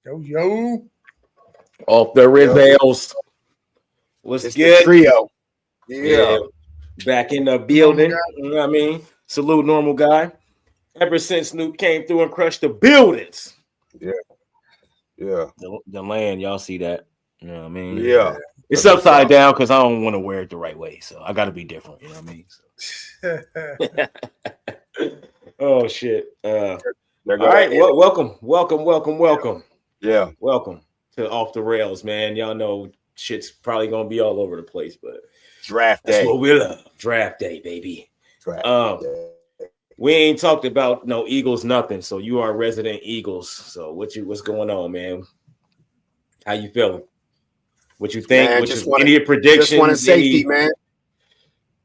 Yo. Off the Rizels. What's It's good? the trio. Yeah. Back in the building. You know what I mean? Salute, normal guy. Ever since Snoop came through and crushed the buildings. Yeah. Yeah. The land, y'all see that. You know what I mean? Yeah. It's upside down because I don't want to wear it the right way. So I got to be different. You know what I mean? So. Oh, shit. All right. Well, welcome. Yeah. Welcome to Off the Rails, man. Y'all know shit's probably going to be all over the place, but draft day. That's what we love. Draft day, baby. Draft day. We ain't talked about no Eagles, nothing. So you are resident Eagles. So what's going on, man? How you feeling? What you think? Man, any predictions? Just want a safety, man.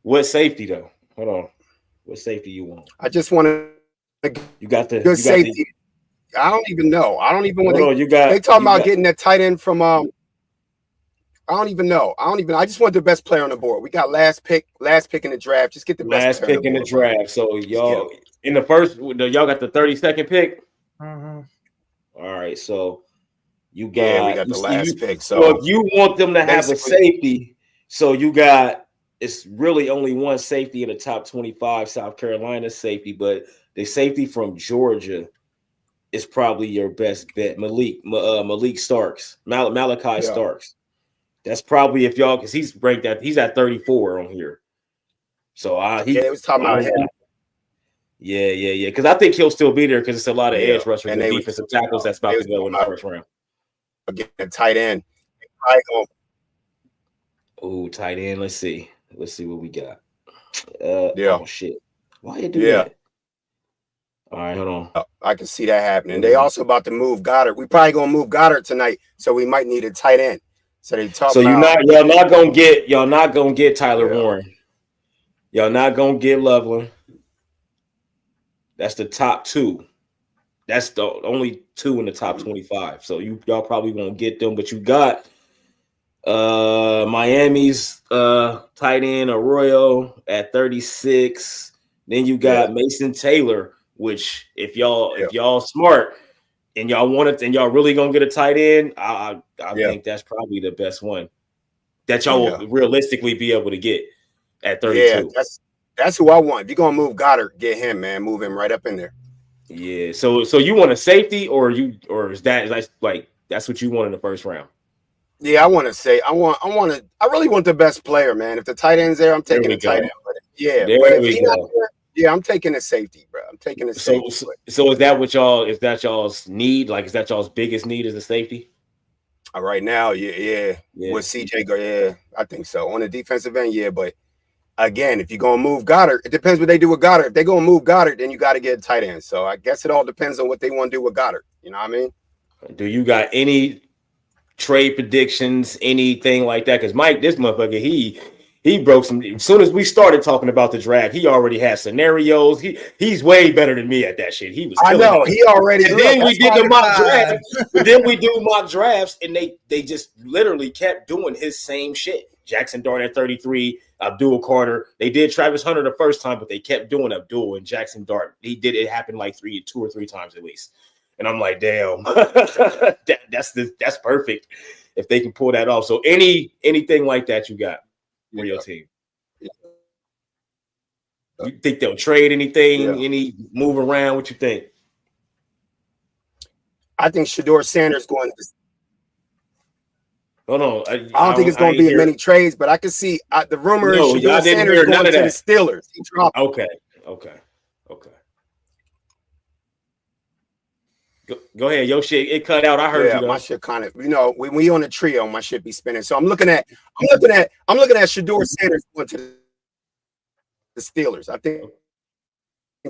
What safety though? Hold on. What safety you want? I just want to. You got the good safety. I don't even know. I don't even want to. They talking about getting that tight end from. I don't even know. I just want the best player on the board. We got last pick in the draft. Just get the best last pick in the draft. So y'all in the first, y'all got the 32nd pick. Mm-hmm. All right, so you got we got the last pick. So if you want them to have a safety, so you got it's really only one safety in the top 25, South Carolina safety, but the safety from Georgia is probably your best bet. Malik Starks, Malachi Starks. That's probably if y'all, because he's ranked he's at 34 on here. So it was talking about him. Yeah. Because I think he'll still be there because it's a lot of edge rushers and defensive tackles that's about to go in the first round. Again, a tight end. Oh, tight end. Let's see what we got. Oh shit. Why you do that? All right, hold on. I can see that happening. They also about to move Goddard. We probably gonna move Goddard tonight, so we might need a tight end. So they talk. So y'all not gonna get Tyler Warren. Y'all not gonna get Loveland. That's the top two. That's the only two in the top 25. So y'all probably won't get them, but you got Miami's tight end Arroyo at 36. Then you got Mason Taylor, which if y'all smart and y'all want it and y'all really gonna get a tight end, I think that's probably the best one that y'all will realistically be able to get at 32. Yeah, that's who I want. If you're gonna move Goddard, get him, man. Move him right up in there. Yeah. So you want a safety or is that like that's what you want in the first round? Yeah, I want to say I really want the best player, man. If the tight end's there, I'm taking the tight end. But if he's not there, I'm taking a safety, bro. I'm taking a safety. So is that y'all's need? Like, is that y'all's biggest need is a safety? Right now, yeah. With CJ go, I think so. On the defensive end, but again, if you're gonna move Goddard, it depends what they do with Goddard. If they're gonna move Goddard, then you got to get a tight end. So I guess it all depends on what they want to do with Goddard. You know what I mean? Do you got any trade predictions, anything like that? Because Mike, this motherfucker, he broke some. As soon as we started talking about the draft, he already had scenarios. He's way better than me at that shit. He was. I know he already. And then we did the mock draft. But then we do mock drafts, and they just literally kept doing his same shit. Jackson Dart at 33, Abdul Carter. They did Travis Hunter the first time, but they kept doing Abdul and Jackson Dart. He did it happen like 2 or 3 times at least. And I'm like, damn, that's perfect if they can pull that off. So anything like that you got for your team? You think they'll trade anything? Any move around? What you think? I think Shedeur Sanders going to. Hold on. I don't think it's going to be many trades, but I can see the rumor is Shedeur Sanders going to the Steelers. He dropped. Okay. Go ahead. Your shit, it cut out. I heard you. My shit kind of, when we on a trio, my shit be spinning. So I'm looking at Shedeur Sanders going to the Steelers. I think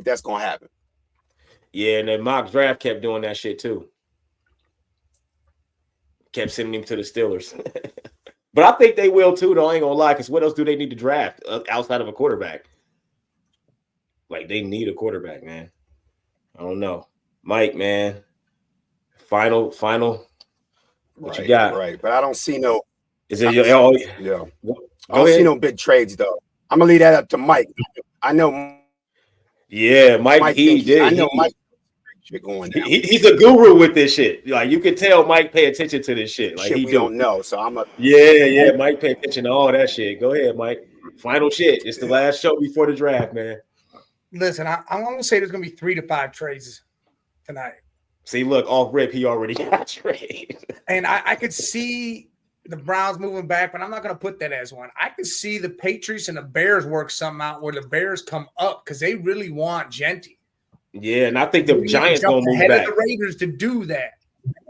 that's going to happen. Yeah, and the mock draft kept doing that shit too. Kept sending him to the Steelers. But I think they will too, though. I ain't gonna lie, because what else do they need to draft outside of a quarterback? Like, they need a quarterback, man. I don't know. Mike, man. Final. What you got? Right, but I don't see no. Is it I don't see no big trades though. I'm gonna leave that up to Mike. I know. Yeah, Mike he did. I know Mike. Shit going down. He's a guru with this shit. Like you can tell, Mike pay attention to this shit. Like he don't know. So I'm a yeah. Mike pay attention to all that shit. Go ahead, Mike. Final shit. It's the last show before the draft, man. Listen, I'm gonna say there's gonna be 3 to 5 trades tonight. See, look, off rip, he already got a trade. And I could see the Browns moving back, but I'm not going to put that as one. I could see the Patriots and the Bears work something out where the Bears come up because they really want Genty. Yeah, and I think the Giants going to move ahead back. Of the Raiders to do that.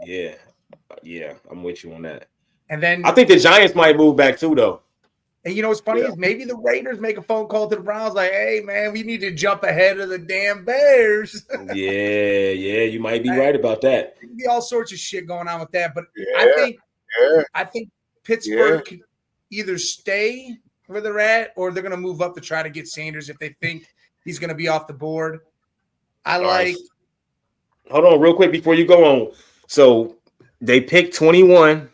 Yeah, I'm with you on that. And then I think the Giants might move back too, though. And you know what's funny is maybe the Raiders make a phone call to the Browns like, hey, man, we need to jump ahead of the damn Bears. Yeah, you might be right about that. There could be all sorts of shit going on with that. But I think Pittsburgh could either stay where they're at or they're going to move up to try to get Sanders if they think he's going to be off the board. Hold on real quick before you go on. So they picked 21.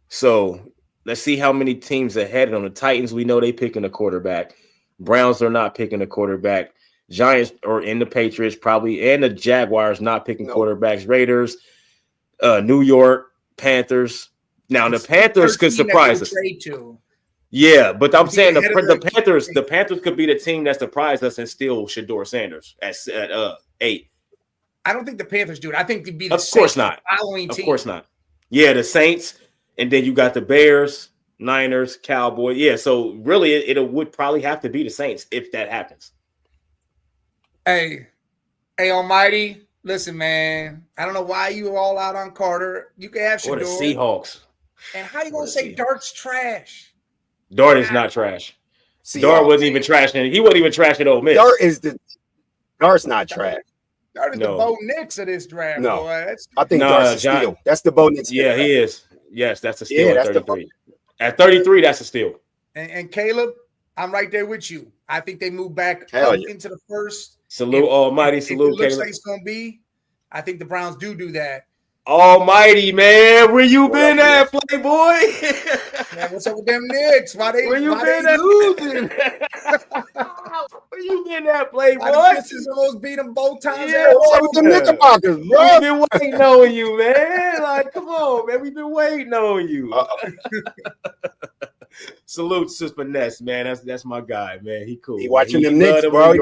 So let's see how many teams ahead on the Titans. We know they picking a quarterback. Browns are not picking a quarterback. Giants are in the Patriots probably, and the Jaguars not picking quarterbacks. Raiders, New York, Panthers. Now the Panthers could surprise us. Yeah, but I'm saying the Panthers could be the team that surprised us and steal Shedeur Sanders at 8. I don't think the Panthers do it. I think they'd be the following team. Of course not. Yeah, the Saints. And then you got the Bears, Niners, Cowboys. Yeah, so really it would probably have to be the Saints if that happens. Hey, Almighty, listen, man. I don't know why you were all out on Carter. You can have Shedeur. Or the Seahawks. And how you going to say Dart's trash? Dart is not trash. Dart wasn't even trashing. He wasn't even trashing Ole Miss. Dart's not trash. Dart is the Bo Nix of this draft, boy. I think Dart's a steal. That's the Bo Nix. Yeah, he is. Yes, that's a steal at 33. At 33, that's a steal. And Caleb, I'm right there with you. I think they move back into the first. Salute, Almighty. Salute, Caleb. Looks like it's going to be. I think the Browns do that. Almighty, man. Where you been at, Playboy? Man, what's up with them Knicks? Where you been at losing? Where you been at, Playboy? Pistons almost beat them both times. Yeah, what's up with them Knickerbockers, bro? We've been waiting on you, man. Like, come on, man. We've been waiting on you. Salute, Sister Ness, man. That's my guy, man. He cool. He watching them Knicks, bro.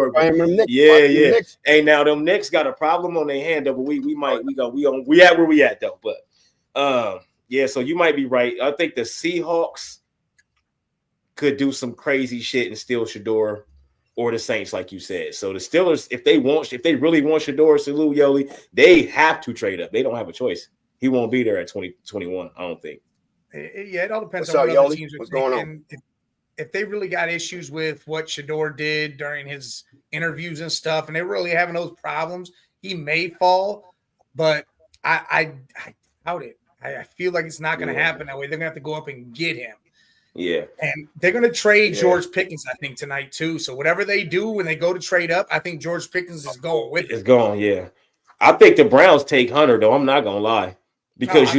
Yeah. Hey, now them Knicks got a problem on their hand, though. But we at where we at though. But yeah, so you might be right. I think the Seahawks could do some crazy shit and steal Shedeur, or the Saints, like you said. So the Steelers, if they really want Shedeur, Salute Yoli, they have to trade up. They don't have a choice. He won't be there at 2021. I don't think. Yeah, it all depends on what other teams are going on. If they really got issues with what Shedeur did during his interviews and stuff, and they're really having those problems, he may fall. But I doubt it. I feel like it's not going to happen that way. They're going to have to go up and get him. Yeah. And they're going to trade George Pickens, I think, tonight too. So whatever they do when they go to trade up, I think George Pickens is going with it. It's going, yeah. I think the Browns take Hunter, though. I'm not going to lie. Because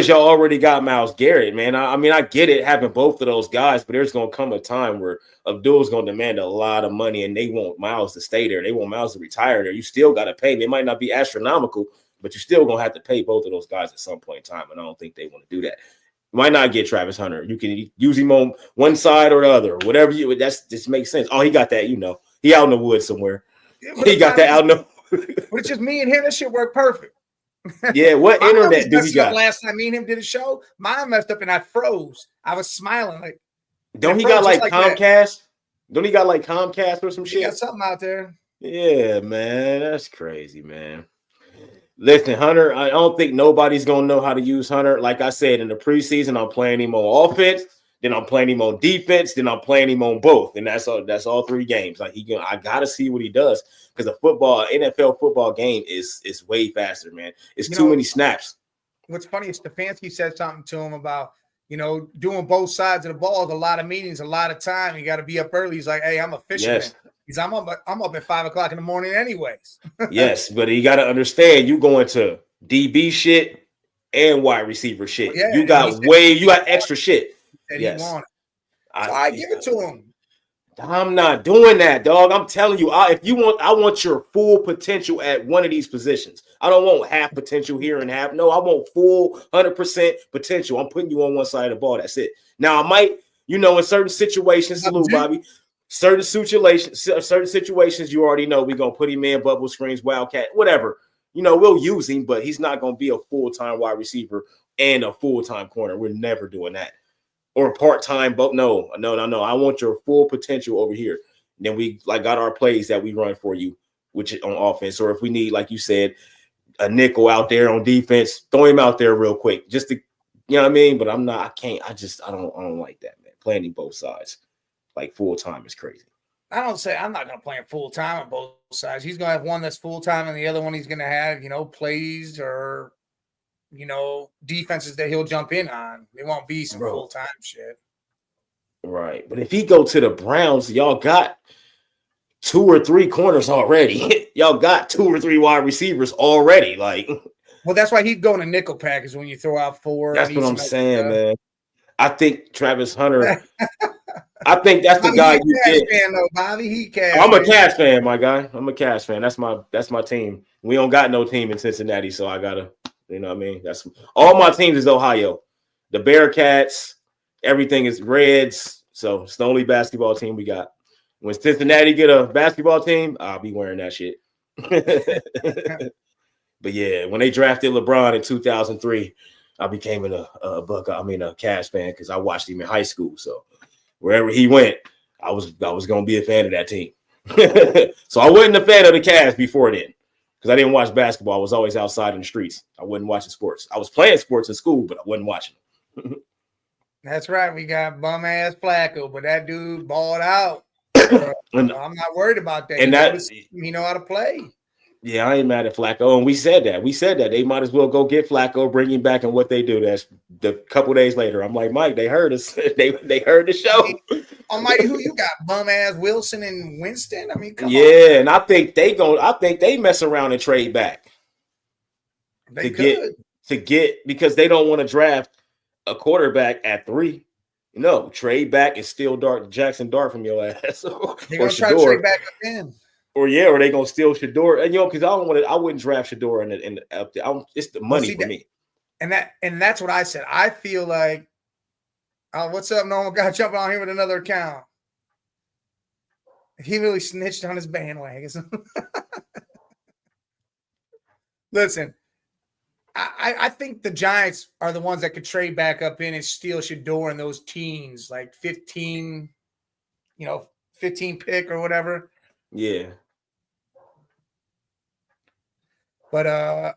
y'all already got Myles Garrett, man. I mean, I get it having both of those guys, but there's going to come a time where Abdul's going to demand a lot of money, and they want Myles to stay there. They want Myles to retire there. You still got to pay them. It might not be astronomical, but you're still going to have to pay both of those guys at some point in time, and I don't think they want to do that. You might not get Travis Hunter. You can use him on one side or the other, whatever just makes sense. Oh, he got that, he out in the woods somewhere. He got that out in the But it's just me and him. That shit worked perfect. Yeah, what internet do he got? Last time me and him did a show, mine messed up and I froze. I was smiling like. Don't he got like Comcast? That. Don't he got like Comcast or some shit? He got something out there. Yeah, man, that's crazy, man. Listen, Hunter, I don't think nobody's gonna know how to use Hunter. Like I said in the preseason, I'm playing him on offense, then I'm playing him on defense, then I'm playing him on both, and that's all 3 games. Like I gotta see what he does. Because the NFL football game is way faster, man. It's too many snaps. What's funny is Stefanski said something to him about, doing both sides of the ball is a lot of meetings, a lot of time. You got to be up early. He's like, hey, I'm a fisherman. Yes. I'm up at 5 o'clock in the morning anyways. Yes, but you got to understand, you going to DB shit and wide receiver shit. Yeah, you got extra shit. That he wanted. So I give it to him. I'm not doing that, dog. I'm telling you, I want your full potential at one of these positions. I don't want half potential here and half. No, I want full 100% potential. I'm putting you on one side of the ball. That's it. Now, I might, in certain situations, salute, Bobby. Certain situations, you already know we're gonna put him in bubble screens, wildcat, whatever. We'll use him, but he's not gonna be a full-time wide receiver and a full-time corner. We're never doing that. Or part-time, but no. I want your full potential over here. And then we got our plays that we run for you, which is on offense. Or if we need, like you said, a nickel out there on defense, throw him out there real quick, just to, you know what I mean. But I don't like that, man. Playing both sides like full time is crazy. I'm not gonna play him full time on both sides. He's gonna have one that's full time, and the other one he's gonna have, plays or defenses that he'll jump in on. They won't be some full-time shit. Right. But if he go to the Browns, y'all got 2 or 3 corners already. Y'all got 2 or 3 wide receivers already. Well, that's why he'd go in a nickel package when you throw out 4. That's what I'm saying, man. I think Travis Hunter. I think that's the guy you get. Fan, though, Bobby. I'm a Cash fan, my guy. I'm a Cash fan. That's my team. We don't got no team in Cincinnati, so I gotta. You know what I mean? That's all my teams is Ohio. The Bearcats, everything is Reds. So it's the only basketball team we got. When Cincinnati get a basketball team, I'll be wearing that shit. But yeah, when they drafted LeBron in 2003, I became a Cash fan because I watched him in high school. So wherever he went, I was gonna be a fan of that team. So I wasn't a fan of the Cavs before then. Because I didn't watch basketball. I was always outside in the streets. I wasn't watching sports. I was playing sports in school, but I wasn't watching them. That's right. We got bum-ass Flacco, but that dude balled out. I'm not worried about that. And he know how to play. Yeah, I ain't mad at Flacco. And we said that. They might as well go get Flacco, bring him back, and what they do. That's the couple days later. I'm like, Mike, they heard us. they heard the show. Almighty, who you got? Bum-ass Wilson and Winston? I mean, come on. Yeah, and I think they mess around and trade back. They could. Because they don't want to draft a quarterback at 3. No, trade back and steal Jackson Dart from your ass. They're going to try to trade back up in. Or they gonna steal Shador, and because I wouldn't draft Shador in the up there. It's the money for me. And that's what I said. I feel like, what's up, normal guy jumping on here with another account. He really snitched on his bandwagon. Listen, I think the Giants are the ones that could trade back up in and steal Shador and those teens, like 15 pick or whatever. Yeah. But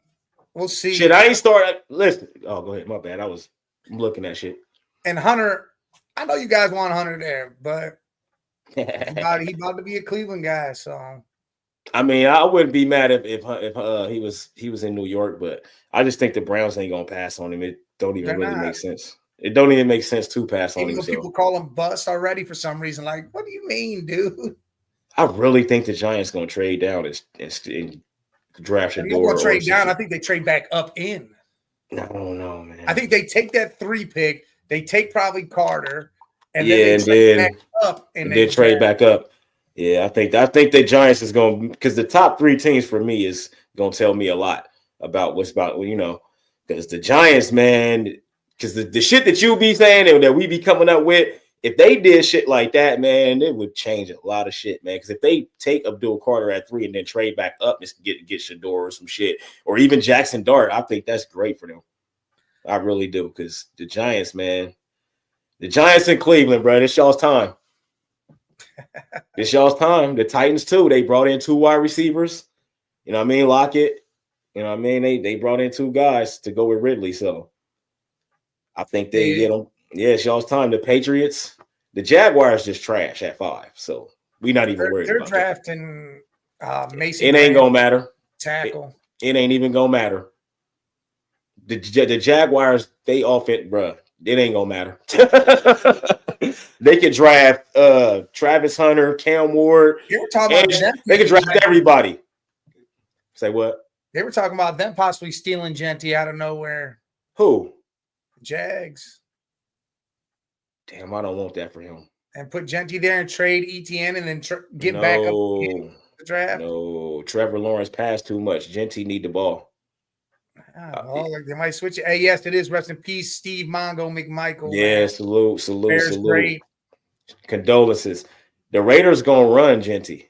we'll see. Shit, I ain't started. Listen. Oh, go ahead. My bad. I'm looking at shit. And Hunter, I know you guys want Hunter there, but he about to be a Cleveland guy. So, I mean, I wouldn't be mad if he was in New York, but I just think the Browns ain't gonna pass on him. It don't even really make sense. It don't even make sense to pass on him. People call him bust already for some reason. Like, what do you mean, dude? I really think the Giants gonna trade down and draft Shador. They're gonna trade down. I think they trade back up in. I don't know, man. I think they take that 3 pick. They take probably Carter, and then trade back up and then trade back up. Yeah, I think the Giants is going, because the top 3 teams for me is going to tell me a lot about because the Giants, man, because the shit that you be saying and that we be coming up with, if they did shit like that, man, it would change a lot of shit, man. Because if they take Abdul Carter at 3 and then trade back up and get Shador or some shit, or even Jackson Dart, I think that's great for them. I really do, because the Giants, man, the Giants in Cleveland, bro, it's y'all's time. It's y'all's time. The Titans too. They brought in 2 wide receivers. You know what I mean? Lockett. You know what I mean? They brought in 2 guys to go with Ridley. So I think they get them. Yeah, it's y'all's time. The Patriots, the Jaguars just trash at 5. So we not even worried. They're drafting Mason. It ain't gonna matter. Tackle. It ain't even gonna matter. The Jaguars, they offense, bro. It ain't gonna matter. They could draft Travis Hunter, Cam Ward. They were talking about they could draft everybody. Say what? They were talking about them possibly stealing Genty out of nowhere. Who? Jags. Damn, I don't want that for him. and put Genty there and trade ETN and then get back up in the draft? No, Trevor Lawrence passed too much. Genty need the ball. They might switch it. Hey, yes, it is. Rest in peace, Steve Mongo McMichael. Yeah, man. salute. Great. Condolences. The Raiders gonna run Genty.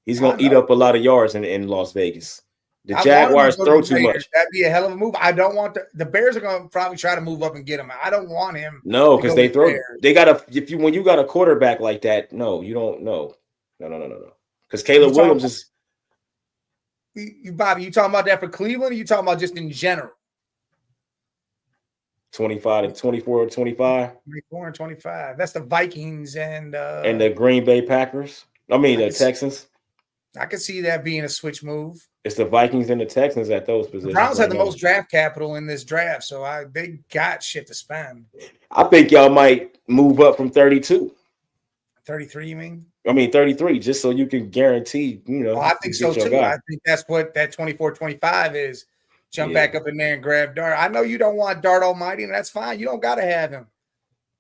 He's gonna eat up a lot of yards in Las Vegas. The Jaguars throw too much. That'd be a hell of a move. I don't want the Bears are gonna probably try to move up and get him. I don't want him. No, because they throw. They gotta. When you got a quarterback like that, no, you don't. No. Because Caleb Williams is. Bobby, you talking about that for Cleveland? Or you talking about just in general? 24 and 25. 24 and 25. That's the Vikings and the Green Bay Packers. The Texans. I could see that being a switch move. It's the Vikings and the Texans at those positions. The Browns had the most draft capital in this draft, so they got shit to spend. I think y'all might move up from 32. 33, you mean? 33, just so you can guarantee, I think so too. I think that's what that 24-25 is. Jump back up in there and grab Dart. I know you don't want Dart Almighty, and that's fine. You don't got to have him.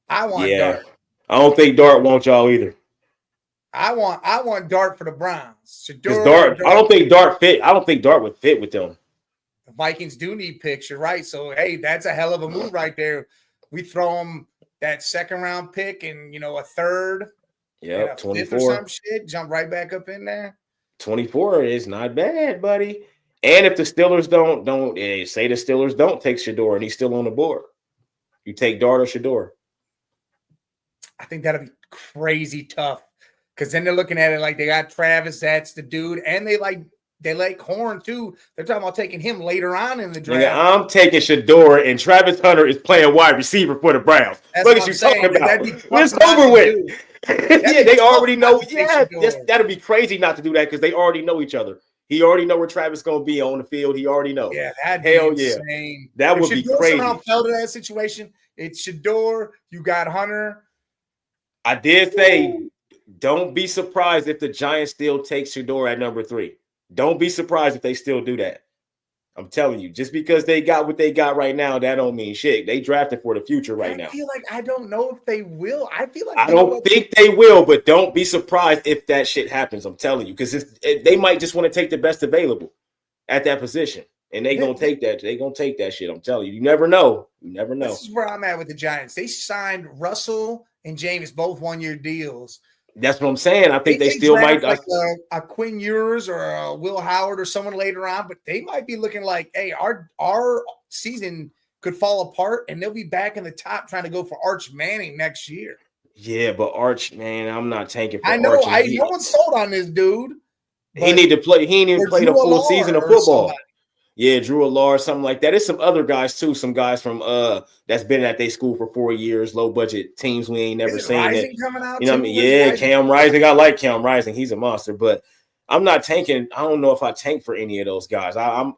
I want Dart. I don't think Dart wants y'all either. I want Dart for the Browns. Dart, I don't think Dart fit. I don't think Dart would fit with them. The Vikings do need picks, you're right. So hey, that's a hell of a move right there. We throw them that second round pick and a third. Yeah, 24 or some shit. Jump right back up in there. 24 is not bad, buddy. And if the Steelers don't say the Steelers don't take Shedeur and he's still on the board, you take Dart or Shedeur. I think that'll be crazy tough because then they're looking at it like they got Travis, that's the dude, and they like Horn too. They're talking about taking him later on in the draft. Yeah, I'm taking Shedeur, and Travis Hunter is playing wide receiver for the Browns. What are you talking about? It's over with. Yeah, they already know. Yeah, that'll be crazy not to do that because they already know each other. He already know where Travis gonna be on the field. He already know. Yeah, that'd hell be insane. Yeah, that would be crazy. Somehow fell to that situation. It's Shedeur. You got Hunter. I did say, don't be surprised if the Giants still take Shedeur at number 3. Don't be surprised if they still do that. I'm telling you, just because they got what they got right now, that don't mean shit. They drafted for the future right now. I feel like I don't know if they will. I don't think they will, but don't be surprised if that shit happens. I'm telling you, because they might just want to take the best available at that position, and they gonna take that. They gonna take that shit. I'm telling you. You never know. You never know. This is where I'm at with the Giants. They signed Russell and James both 1-year deals. That's what I'm saying. I think they still might like a Quinn Ewers or a Will Howard or someone later on, but they might be looking like, hey, our season could fall apart and they'll be back in the top trying to go for Arch Manning next year. Yeah, but Arch, man, I'm not tanking for I know. Arch. No one's sold on this dude. He need to play. He ain't even played a full season of football. Yeah, Drew Allard, something like that. There's some other guys too. Some guys from that's been at their school for 4 years, low budget teams we ain't never seen. Rising coming out, what I mean? Yeah, Cam Rising. I like Cam Rising. He's a monster, but I'm not tanking. I don't know if I tank for any of those guys.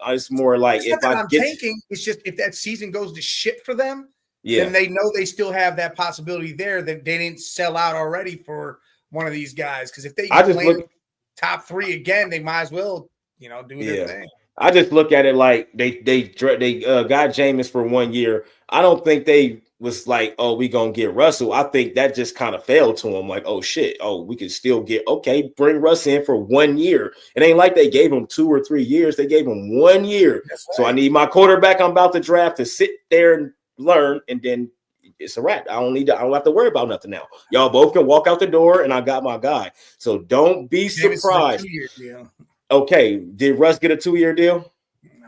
It's more like if I'm tanking, it's just if that season goes to shit for them, then they know they still have that possibility there that they didn't sell out already for one of these guys. Because if they play top 3 again, they might as well, do their thing. I just look at it like they got Jameis for 1 year. I don't think they was like, oh, we gonna get Russell. I think that just kind of failed to him. Like, oh shit, we could still bring Russ in for 1 year. It ain't like they gave him 2 or 3 years. They gave him 1 year. Right. So I need my quarterback I'm about to draft to sit there and learn, and then it's a wrap. I don't have to worry about nothing now. Y'all both can walk out the door, and I got my guy. So don't be surprised. Okay, did Russ get a 2-year deal?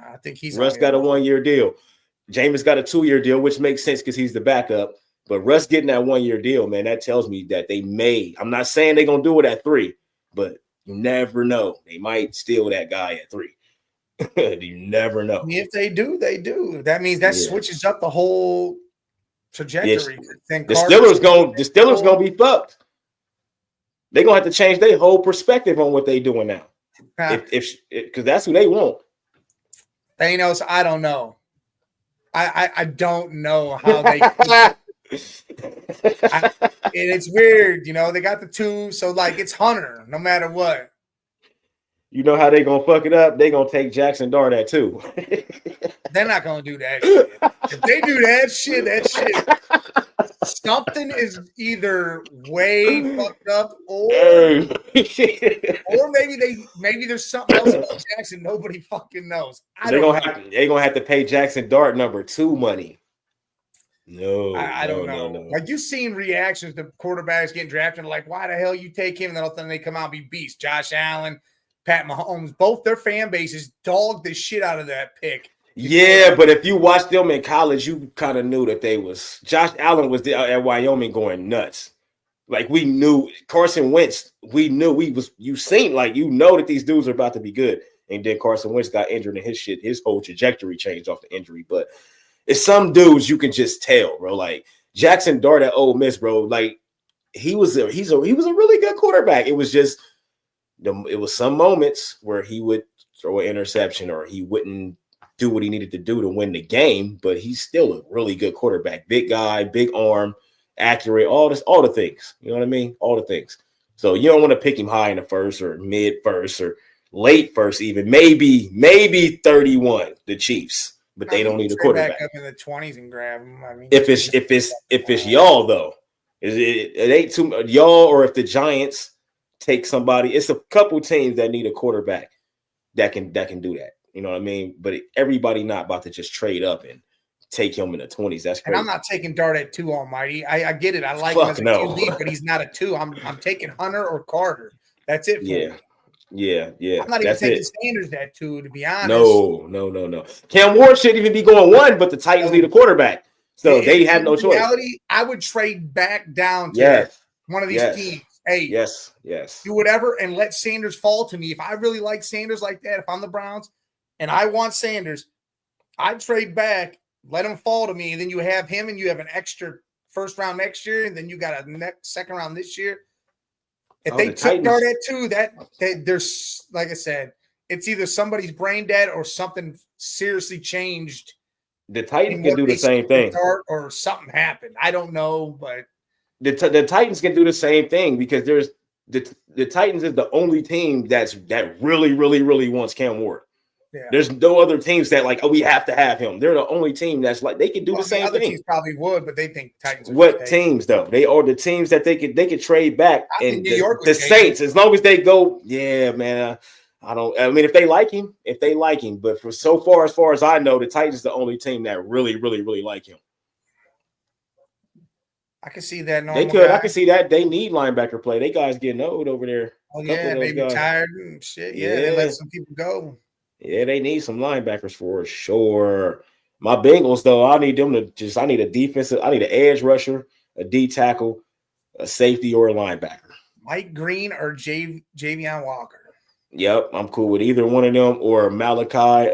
I think Russ got a 1-year deal. Jameis got a 2-year deal, which makes sense because he's the backup. But Russ getting that 1-year deal, man, that tells me that they may. I'm not saying they're gonna do it at 3, but you never know. They might steal that guy at 3. You never know. If they do, they do. That means that switches up the whole trajectory. The Steelers gonna be fucked. They're gonna have to change their whole perspective on what they're doing now. Because that's who they want. Thanos, I don't know. I don't know how they. And it's weird, they got the 2, so like it's Hunter, no matter what. You know how they gonna fuck it up? They gonna take Jackson Dart at 2. They're not gonna do that shit. If they do that shit, something is either way fucked up, or maybe there's something else about Jackson nobody fucking knows. They're gonna have to pay Jackson Dart number 2 money. No, I don't know. No. Like, you've seen reactions to quarterbacks getting drafted, like, why the hell you take him? And then all of a sudden they come out and be beasts. Josh Allen, Pat Mahomes, both their fan bases dogged the shit out of that pick. Yeah, but if you watched them in college, you kind of knew that they was. Josh Allen was at Wyoming going nuts. Like, we knew Carson Wentz. We knew you seen, like, you know that these dudes are about to be good. And then Carson Wentz got injured and his whole trajectory changed off the injury. But it's some dudes you can just tell, bro. Like Jackson Dart at Ole Miss, bro. Like he was a really good quarterback. It was just it was some moments where he would throw an interception or he wouldn't do what he needed to do to win the game, but he's still a really good quarterback. Big guy, big arm, accurate, all the things. You know what I mean? All the things. So you don't want to pick him high in the first or mid first or late first, even maybe 31, the Chiefs, but they don't need a quarterback. Back up in the 20s and grab him. I mean, if it's y'all though, it ain't too much y'all, or if the Giants take somebody, it's a couple teams that need a quarterback that can do that. You know what I mean? But everybody not about to just trade up and take him in the 20s. That's crazy. And I'm not taking Dart at 2 almighty. I get it. I like him as a QB, but he's not a 2. I'm taking Hunter or Carter. That's it for me. Yeah. I'm not even taking Sanders at 2, to be honest. No. Cam Ward shouldn't even be going 1, but the Titans need a quarterback. So they have no choice. I would trade back down to one of these teams. Hey, yes. Do whatever and let Sanders fall to me. If I really like Sanders like that, if I'm the Browns and I want Sanders, I'd trade back, let him fall to me, and then you have him and you have an extra first round next year, and then you got a second round this year. If they took Dart at 2, there's, like I said, it's either somebody's brain dead or something seriously changed. The Titans can do the same thing. Or something happened. I don't know, but the Titans can do the same thing because there's the Titans is the only team that really wants Cam Ward. Yeah. There's no other teams that like, we have to have him. They're the only team that's like they can do the same other thing. Teams probably would, but they think Titans. What teams though? They are the teams that they could trade back. And the Saints, as long as they go, yeah, man. I mean, if they like him, but for as far as I know, the Titans is the only team that really like him. I can see that. They could. I can see that. They need linebacker play. They guys getting old over there. Oh yeah, they retired and shit. Yeah, they let some people go. Yeah, they need some linebackers for sure. My Bengals, though, I need a defensive, I need an edge rusher, a D tackle, a safety, or a linebacker. Mike Green or Javion Walker. Yep, I'm cool with either one of them, or Malachi,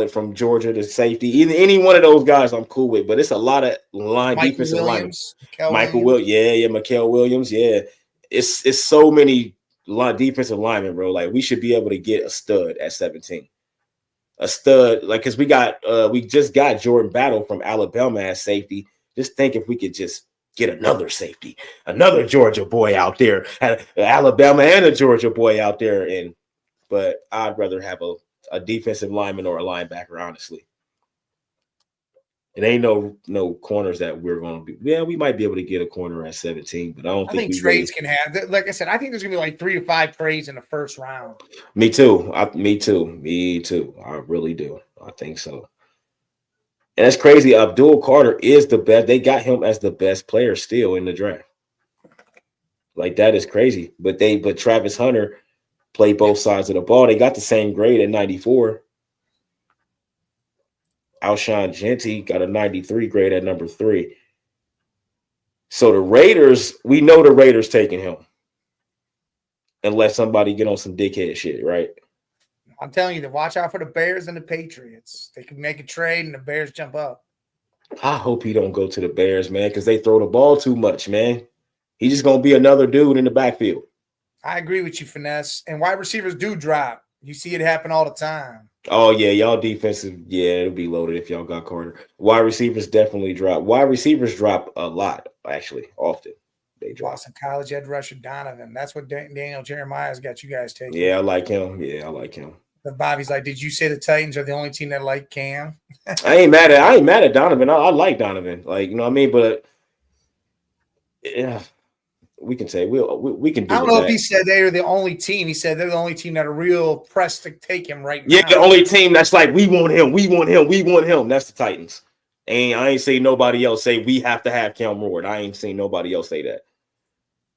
from Georgia, the safety. Any one of those guys I'm cool with, but it's a lot of defensive linemen. Michael Williams. Yeah, Mikael Williams, yeah. It's so many defensive linemen, bro. Like, we should be able to get a stud at 17. A stud, like, because we just got Jordan Battle from Alabama as safety. Just think if we could just get another safety, another Georgia boy out there, Alabama and a Georgia boy out there. But I'd rather have a defensive lineman or a linebacker, honestly. It ain't no corners that we're going to be. Yeah, we might be able to get a corner at 17, but I think trades can have. Like I said, I think there's going to be like 3 to 5 trades in the first round. Me too. Me too. I really do. I think so. And that's crazy. Abdul Carter is the best. They got him as the best player still in the draft. Like, that is crazy. But Travis Hunter played both sides of the ball. They got the same grade at 94. Alshon Jenti got a 93 grade at number 3. So the Raiders, we know the Raiders taking him. Unless somebody get on some dickhead shit, right? I'm telling you to watch out for the Bears and the Patriots. They can make a trade and the Bears jump up. I hope he don't go to the Bears, man, because they throw the ball too much, man. He's just going to be another dude in the backfield. I agree with you, Finesse. And wide receivers do drop. You see it happen all the time. Oh, yeah, y'all defensive, yeah, it'll be loaded if y'all got Carter. Wide receivers definitely drop. Wide receivers drop a lot, actually, often. They drop. Boston College edge rusher Donovan. That's what Daniel Jeremiah's got you guys taking. Yeah, I like him. But Bobby's like, did you say the Titans are the only team that like Cam? I ain't mad at Donovan. I like Donovan. Like, you know what I mean? But Yeah, we can say we can do. I don't know if he said they are the only team. He said they're the only team that are real pressed to take him right now. Yeah, the only team that's like we want him. That's the Titans. And I ain't seen nobody else say we have to have Cam Ward. I ain't seen nobody else say that,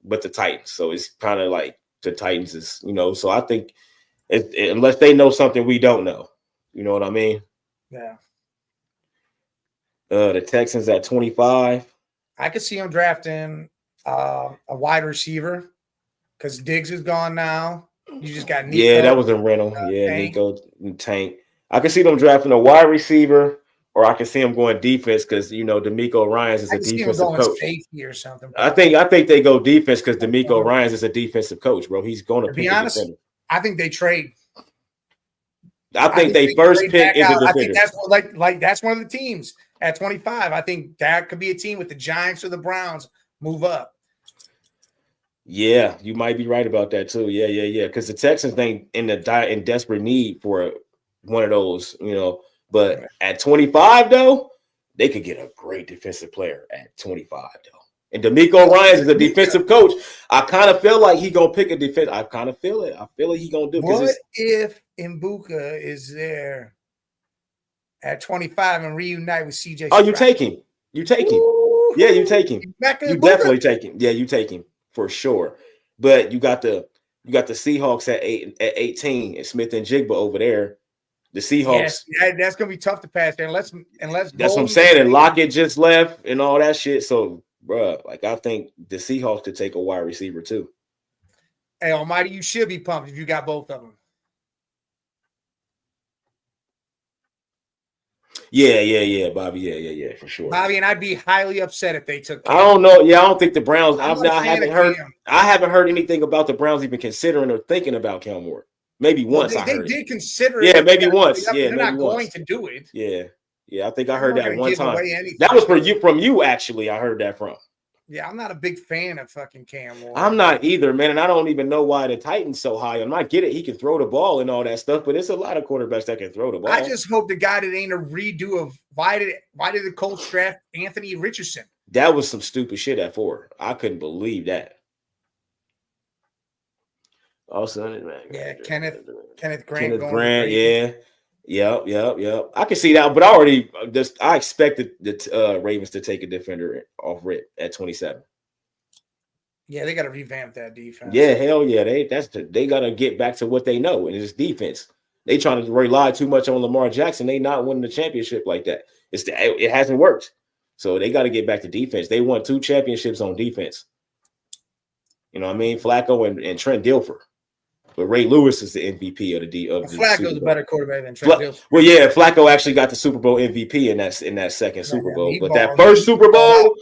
but the Titans. So it's kind of like the Titans is, So I think unless they know something we don't know, you know what I mean? Yeah. The Texans at 25. I could see him drafting a wide receiver because Diggs is gone now. You just got Nico. Yeah, that was a rental. Nico and Tank. I can see them drafting a wide receiver, or I can see them going defense because DeMeco Ryans is a defensive coach. Safety or something. I think they go defense because DeMeco Ryans is a defensive coach, bro. He's going to be honest. I think they trade. I think they first pick is a defender. I think that's that's one of the teams at 25. I think that could be a team with the Giants or the Browns move up. Yeah, you might be right about that too. Yeah. Because the Texans ain't in desperate need for one of those, But at 25, though, they could get a great defensive player at 25, though. And DeMeco Ryans is a defensive coach. I kind of feel like he gonna pick a defense. I kind of feel it. I feel like he gonna do. What if Mbuka is there at 25 and reunite with CJ? Oh, you take him. You take him. Yeah, you take him. You definitely take him. Yeah, you take him for sure. But you got the Seahawks at 18 and Smith and Jigba over there. The Seahawks. Yeah, that's gonna be tough to pass there unless that's what I'm saying. And Lockett just left and all that shit. So, bro, I think the Seahawks could take a wide receiver too. Hey, Almighty, you should be pumped if you got both of them. Yeah, Bobby. Yeah, for sure. Bobby, and I'd be highly upset if they took. I don't know. Yeah, I don't think the Browns. I haven't heard anything about the Browns even considering or thinking about Cam Ward. Maybe once I heard. They did consider it. Yeah, maybe once. Yeah, they're not going to do it. Yeah. I think I heard that one time. That was from you actually. I heard that from. Yeah, I'm not a big fan of fucking Cam Ward. I'm not either, man, and I don't even know why the Titans so high. I get it, he can throw the ball and all that stuff, but it's a lot of quarterbacks that can throw the ball. I just hope the guy that ain't a redo of why did the Colts draft Anthony Richardson? That was some stupid shit at 4. I couldn't believe that. Also, man. Yeah, Kenneth Grant. Kenneth Grant, yeah. Yep. I can see that, but I expected the Ravens to take a defender off rip at 27. Yeah, they got to revamp that defense. Yeah, hell yeah. They got to get back to what they know, and it's defense. They trying to rely too much on Lamar Jackson. They not winning the championship like that. It hasn't worked. So they got to get back to defense. They won 2 championships on defense. You know what I mean? Flacco and Trent Dilfer. But Ray Lewis is the MVP of the Flacco's a better quarterback than Trent Dilfer. Well, yeah, Flacco actually got the Super Bowl MVP in that second Super Bowl. But that first Super Bowl,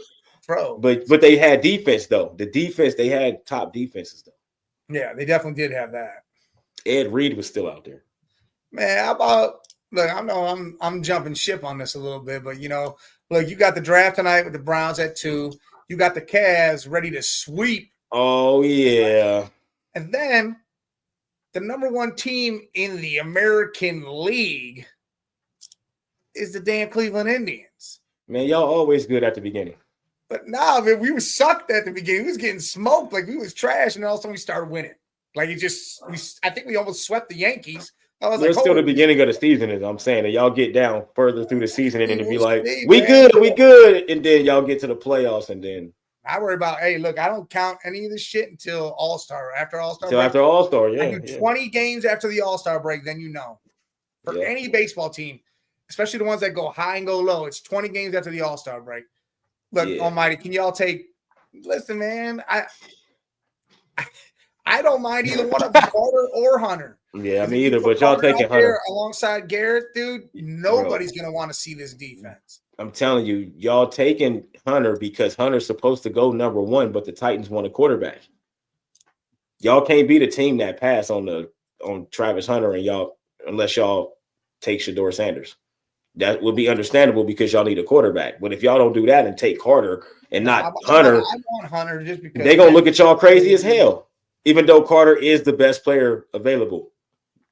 bro. But they had defense though. The defense, they had top defenses though. Yeah, they definitely did have that. Ed Reed was still out there. Man, how about look? I know I'm jumping ship on this a little bit, but look, you got the draft tonight with the Browns at 2. You got the Cavs ready to sweep. Oh yeah, and then. The number 1 team in the American League is the damn Cleveland Indians. Man, y'all always good at the beginning. But nah, man, we were sucked at the beginning. We was getting smoked. Like, we was trash, and all of a sudden we started winning. Like, I think we almost swept the Yankees. I was still the beginning of the season, as I'm saying. And y'all get down further through the season, and then it'd be like, we good. And then y'all get to the playoffs, and then. I worry about, hey, look, I don't count any of this shit until All-Star. After All-Star break. After All-Star, yeah. I do 20 games after the All-Star break, then For any baseball team, especially the ones that go high and go low, it's 20 games after the All-Star break. Look, Almighty, can y'all listen, man, I don't mind either one of them, Carter or Hunter. Yeah, me either, but y'all taking Hunter. Alongside Garrett, dude, nobody's going to want to see this defense. I'm telling you, y'all taking Hunter because Hunter's supposed to go number 1, but the Titans want a quarterback. Y'all can't be the team that pass on Travis Hunter and y'all unless y'all take Shedeur Sanders. That would be understandable because y'all need a quarterback. But if y'all don't do that and take Carter and not Hunter, I want Hunter just because they're gonna look at y'all crazy as hell. Even though Carter is the best player available,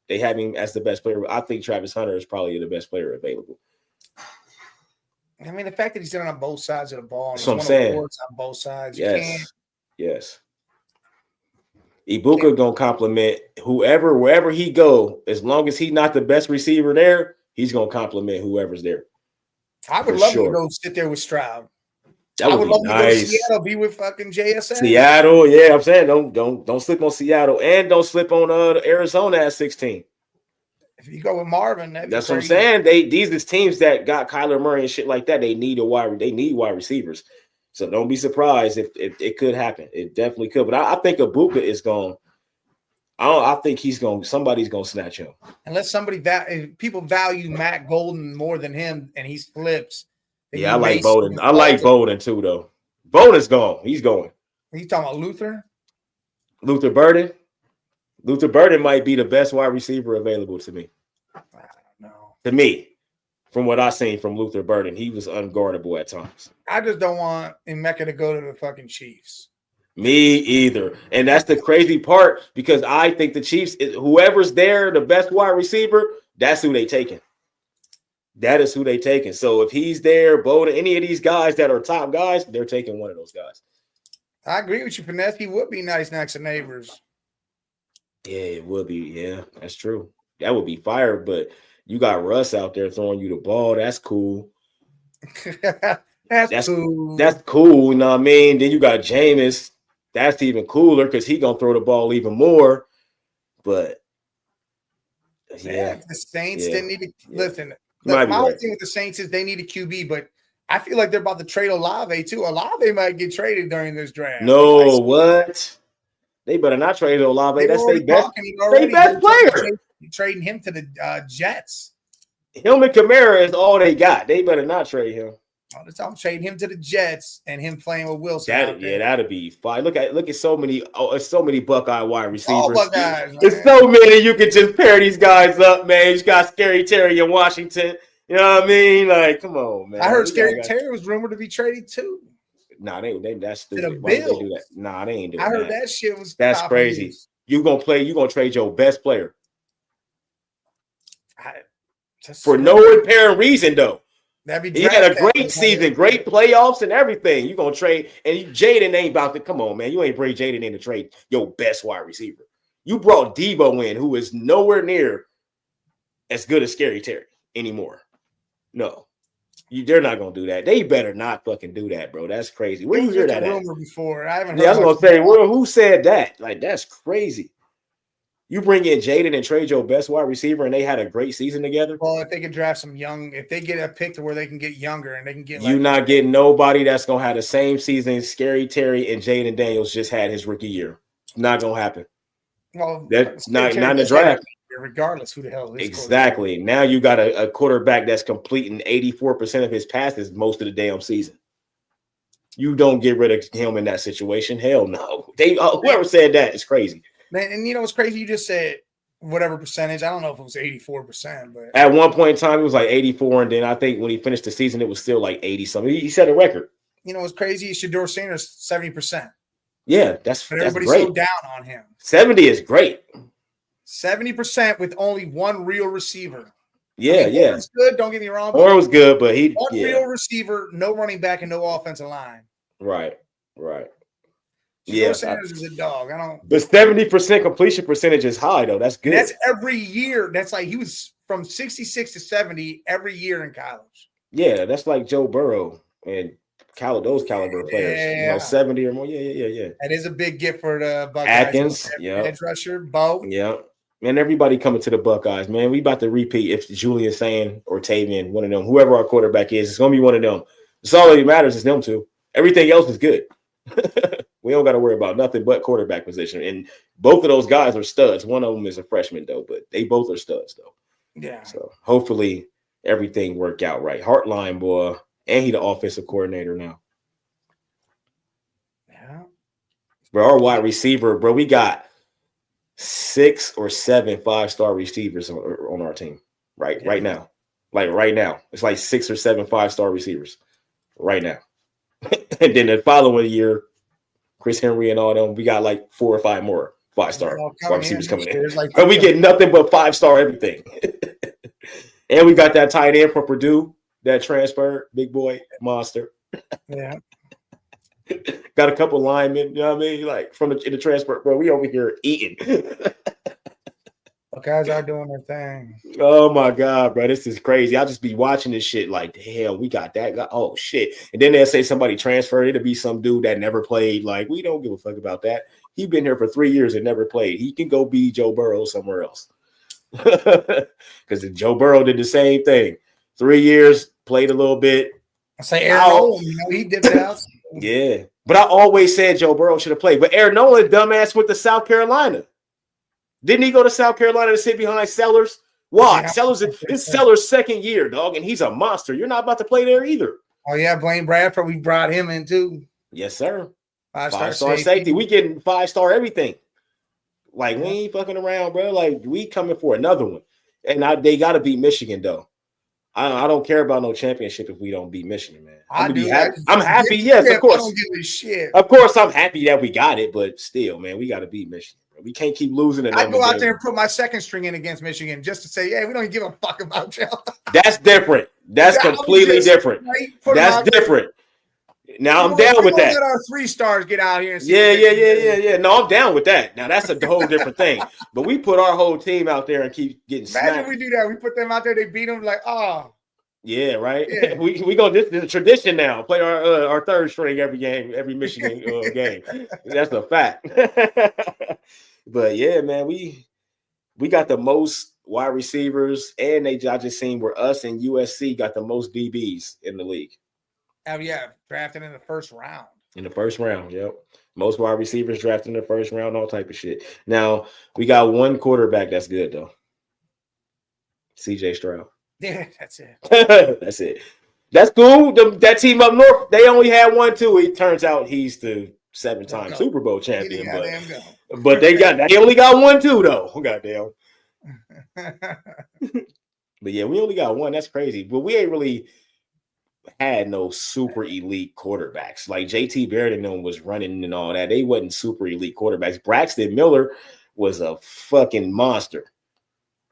they have him as the best player. I think Travis Hunter is probably the best player available. I mean, the fact that he's done it on both sides of the ball. That's what I'm saying. On both sides. Yes. Ibuka gonna compliment wherever he go. As long as he's not the best receiver there, he's gonna compliment whoever's there. I would love to go sit there with Stroud. I would love nice. To go to Seattle, be with fucking JSN. Seattle, yeah, I'm saying don't slip on Seattle and don't slip on Arizona at 16. If you go with Marvin, that's what I'm saying. These are teams that got Kyler Murray and shit like that. They need wide receivers. So don't be surprised if it could happen. It definitely could. But I think Ibuka is going. I think he's going. Somebody's going to snatch him. Unless people value Matt Golden more than him, and he flips. Yeah, I like Bowden. I like Bowden too, though. Bowden's gone. He's going. Are you talking about Luther? Luther Burden. Luther Burden might be the best wide receiver available to me. I don't know. To me, from what I've seen from Luther Burden, he was unguardable at times. I just don't want Emeka to go to the fucking Chiefs. Me either. And that's the crazy part because I think the Chiefs, whoever's there, the best wide receiver, that's who they taking. That is who they taking. So if he's there, Bowden, any of these guys that are top guys, they're taking one of those guys. I agree with you, Finesse. He would be nice next to Neighbors. Yeah, it would be. Yeah, that's true. That would be fire. But you got Russ out there throwing you the ball. That's cool. That's cool. That's cool. You know what I mean? Then you got Jameis. That's even cooler because he's going to throw the ball even more. But, yeah. The Saints, they need to – listen, my whole thing with the Saints is they need a QB, but I feel like they're about to trade Olave too. Olave might get traded during this draft. No, what? They better not trade Olave. That's their best player. You're trading him to the Jets. Him and Kamara is all they got. They better not trade him. I'm trading him to the Jets and him playing with Wilson. That'd be fine. Look at so many. It's so many Buckeye wide receivers. All Buckeyes. There's so many. You can just pair these guys up, man. You got Scary Terry in Washington. You know what I mean? Like, come on, man. I heard Scary Terry was rumored to be traded too. Nah, that's stupid. Why would they do that? Nah, they ain't doing that. I heard that shit was. That's crazy. You gonna trade your best player for no apparent reason though. He had a great season, great playoffs and everything. You're going to trade, and Jaden ain't about to, come on, man. You ain't bring Jaden in to trade your best wide receiver. You brought Debo in, who is nowhere near as good as Scary Terry anymore. No. They're not going to do that. They better not fucking do that, bro. That's crazy. Where you hear that rumor before? I haven't heard. Yeah, I was going to say, well, who said that? Like, that's crazy. You bring in Jaden and trade your best wide receiver, and they had a great season together. Well, if they can draft some young, if they get a pick to where they can get younger and they can get, you're not getting nobody that's gonna have the same season Scary Terry and Jaden Daniels just had his rookie year. Not gonna happen. Well, that's not in the draft. Regardless, who the hell is exactly. Now you got a quarterback that's completing 84% of his passes most of the damn season. You don't get rid of him in that situation. Hell no. Whoever said that is crazy. And you know what's crazy? You just said whatever percentage. I don't know if it was 84%, but at one point in time, it was like 84, and then I think when he finished the season, it was still like 80 something. He set a record. You know what's crazy? Shedeur Sanders 70%. Yeah, that's everybody's great. so down on him. 70 is great. 70% with only one real receiver. Yeah, yeah. Horn's good. Don't get me wrong. Horn was good, but one real receiver, no running back, and no offensive line. Right. Yeah, Sanders is a dog. I don't. But 70% completion percentage is high though. That's good. That's every year. That's like he was from 66 to 70 every year in college. Yeah, that's like Joe Burrow and those caliber players. Yeah. 70 or more. Yeah. That is a big gift for the Buckeyes. Atkins, edge rusher, Bo. Yeah. Man, everybody coming to the Buckeyes, man. We about to repeat if Julian Sand or Tavian, one of them, whoever our quarterback is, it's gonna be one of them. It's all that matters is them two. Everything else is good. We don't got to worry about nothing but quarterback position. And both of those guys are studs. One of them is a freshman, though, but they both are studs, though. Yeah. So hopefully everything work out right. Heartline, boy. And he the offensive coordinator now. Yeah. Bro, our wide receiver, bro, we got 6 or 7 5-star receivers on our team right now. Like right now. It's like 6 or 7 5-star receivers right now. And then the following year, Chris Henry and all them, we got like 4 or 5 more 5-star wide receivers coming in. But we get nothing but 5-star everything. And we got that tight end from Purdue that transfer, big boy, monster. Yeah. Got a couple linemen, you know what I mean? Like from in the transfer, bro. We over here eating. Guys are doing their thing. Oh my God, bro. This is crazy. I'll just be watching this shit like, damn, we got that guy. Oh shit. And then they'll say somebody transferred. It'll be some dude that never played. Like, we don't give a fuck about that. He been here for 3 years and never played. He can go be Joe Burrow somewhere else. Because Joe Burrow did the same thing. 3 years, played a little bit. I say Aaron Nolan, he did that. Yeah. But I always said Joe Burrow should have played. But Aaron Nolan, dumbass, went to South Carolina. Didn't he go to South Carolina to sit behind Sellers? Why? Yeah. Sellers, it's Sellers' second year, dog, and he's a monster. You're not about to play there either. Oh, yeah, Blaine Bradford, we brought him in too. Yes, sir. Five-star safety. We getting 5-star everything. Like, we ain't fucking around, bro. Like, we coming for another one. And they got to beat Michigan, though. I don't care about no championship if we don't beat Michigan, man. I'm happy. Yes, of course. I don't give a shit. Of course, I'm happy that we got it, but still, man, we got to beat Michigan. We can't keep losing. I go out there and put my second string in against Michigan just to say, hey, we don't give a fuck about you. That's different. That's completely different. That's different. Now I'm down with that. Let our 3 stars get out here. And see Yeah. No, I'm down with that. Now that's a whole different thing. But we put our whole team out there and keep getting smacked. Imagine we do that. We put them out there. They beat them like, oh. Yeah, right. Yeah. we go. This is a tradition now. Play our third string every game, every Michigan game. That's a fact. But yeah, man, we got the most wide receivers, and I just seen where us and USC got the most DBs in the league. Oh yeah, drafted in the first round. In the first round, yep. Most wide receivers drafted in the first round, all type of shit. Now we got one quarterback that's good though. CJ Stroud. Yeah, that's it. That's it. That's cool. That team up north, they only had 1, 2. It turns out he's the 7-time Super Bowl champion, but they only got 1, 2 though. Goddamn. But yeah, we only got 1. That's crazy. But we ain't really had no super elite quarterbacks. Like JT Barrett and them was running and all that. They wasn't super elite quarterbacks. Braxton Miller was a fucking monster.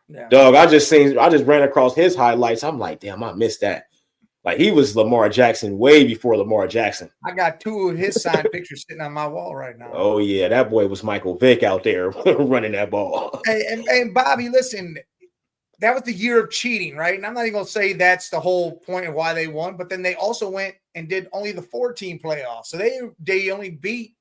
Yeah. Dog, I just ran across his highlights. I'm like, damn, I missed that. Like, he was Lamar Jackson way before Lamar Jackson. I got 2 of his signed pictures sitting on my wall right now. Oh yeah, that boy was Michael Vick out there running that ball. Hey, and Bobby, listen, that was the year of cheating, right? And I'm not even gonna say that's the whole point of why they won, but then they also went and did only the 4-team playoffs, so they only beat